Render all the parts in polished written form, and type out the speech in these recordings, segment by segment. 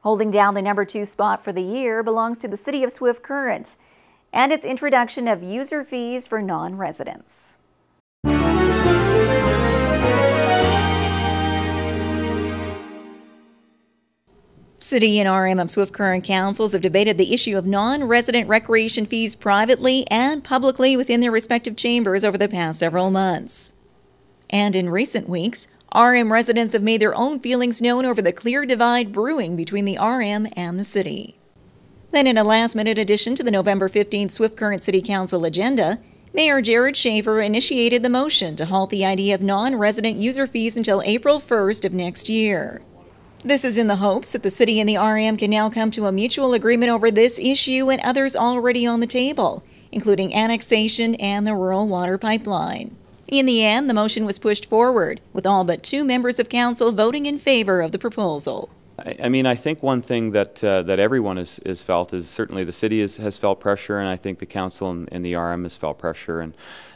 Holding down the #2 spot for the year belongs to the City of Swift Current and its introduction of user fees for non-residents. City and RM of Swift Current councils have debated the issue of non-resident recreation fees privately and publicly within their respective chambers over the past several months. And in recent weeks, RM residents have made their own feelings known over the clear divide brewing between the RM and the city. Then in a last-minute addition to the November 15th Swift Current City Council agenda, Mayor Jared Schaefer initiated the motion to halt the idea of non-resident user fees until April 1st of next year. This is in the hopes that the city and the RM can now come to a mutual agreement over this issue and others already on the table, including annexation and the rural water pipeline. In the end, the motion was pushed forward, with all but 2 members of council voting in favor of the proposal. I think one thing that everyone has felt is certainly the city has felt pressure, and I think the council and the RM has felt pressure. And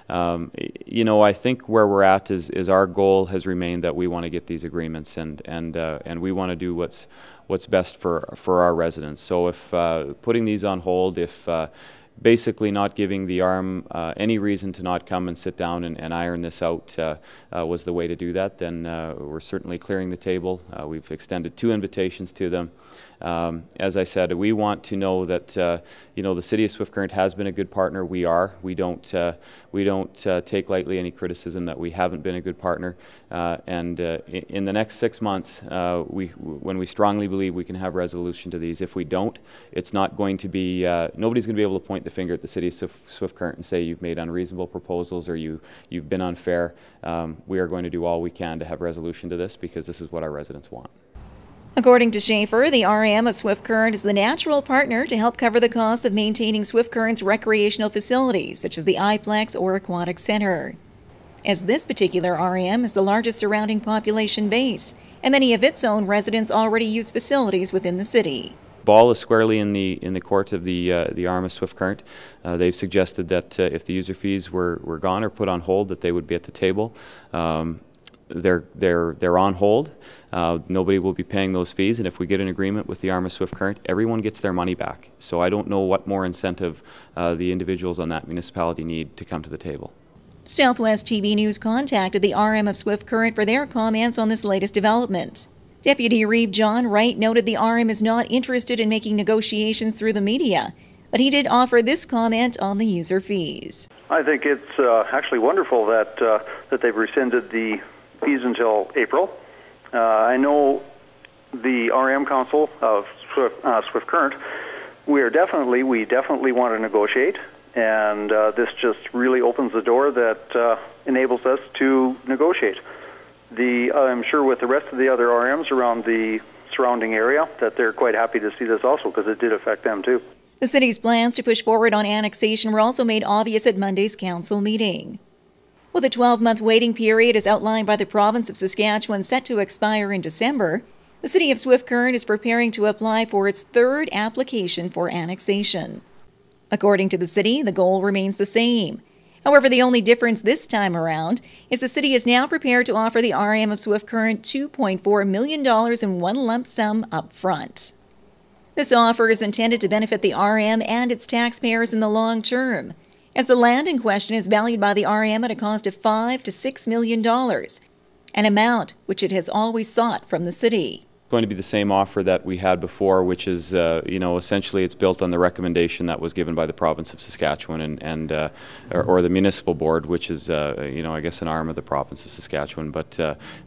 I think where we're at is our goal has remained that we want to get these agreements, and we want to do what's best for our residents. So if putting these on hold, if basically not giving the RM any reason to not come and sit down and iron this out was the way to do that, then we're certainly clearing the table. We've extended 2 invitations to them. As I said, we want to know that the City of Swift Current has been a good partner. We are. We don't take lightly any criticism that we haven't been a good partner. And in the next 6 months, when we strongly believe we can have resolution to these, if we don't, it's not going to be. Nobody's going to be able to point the finger at the City of Swift Current and say you've made unreasonable proposals or you've been unfair. We are going to do all we can to have resolution to this because this is what our residents want. According to Schaefer, the RM of Swift Current is the natural partner to help cover the costs of maintaining Swift Current's recreational facilities, such as the iPlex or Aquatic Center. As this particular RM is the largest surrounding population base, and many of its own residents already use facilities within the city. Ball is squarely in the court of the RM of Swift Current. They've suggested that if the user fees were gone or put on hold, that they would be at the table. They're on hold. Nobody will be paying those fees, and if we get an agreement with the RM of Swift Current, everyone gets their money back. So I don't know what more incentive the individuals on that municipality need to come to the table. Southwest TV News contacted the RM of Swift Current for their comments on this latest development. Deputy Reeve John Wright noted the RM is not interested in making negotiations through the media, but he did offer this comment on the user fees. I think it's actually wonderful that they've rescinded the fees until April. I know the RM Council of Swift Current, we definitely want to negotiate, and this just really opens the door that enables us to negotiate. I'm sure with the rest of the other RMs around the surrounding area that they're quite happy to see this also because it did affect them too. The city's plans to push forward on annexation were also made obvious at Monday's council meeting. With a 12-month waiting period as outlined by the province of Saskatchewan set to expire in December, the City of Swift Current is preparing to apply for its 3rd application for annexation. According to the city, the goal remains the same. However, the only difference this time around is the city is now prepared to offer the RM of Swift Current $2.4 million in one lump sum up front. This offer is intended to benefit the RM and its taxpayers in the long term, as the land in question is valued by the RM at a cost of $5 to $6 million, an amount which it has always sought from the city. It's going to be the same offer that we had before, which is, essentially it's built on the recommendation that was given by the province of Saskatchewan or the municipal board, which is, I guess an arm of the province of Saskatchewan. But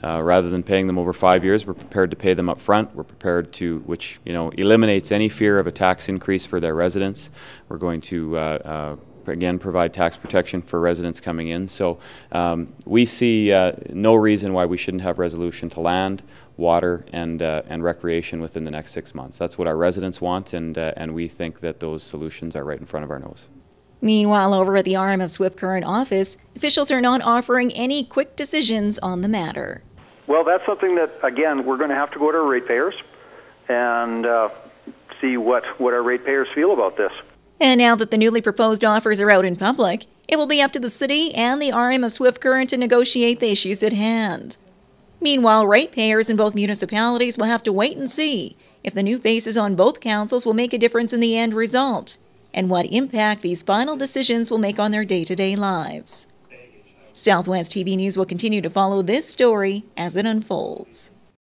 rather than paying them over 5 years, we're prepared to pay them up front. We're prepared to, which, eliminates any fear of a tax increase for their residents. We're going to again, provide tax protection for residents coming in. So we see no reason why we shouldn't have resolution to land, water, and recreation within the next 6 months. That's what our residents want, and we think that those solutions are right in front of our nose. Meanwhile, over at the RM of Swift Current office, officials are not offering any quick decisions on the matter. Well, that's something that, again, we're going to have to go to our ratepayers and see what our ratepayers feel about this. And now that the newly proposed offers are out in public, it will be up to the city and the RM of Swift Current to negotiate the issues at hand. Meanwhile, ratepayers in both municipalities will have to wait and see if the new faces on both councils will make a difference in the end result, and what impact these final decisions will make on their day-to-day lives. Southwest TV News will continue to follow this story as it unfolds.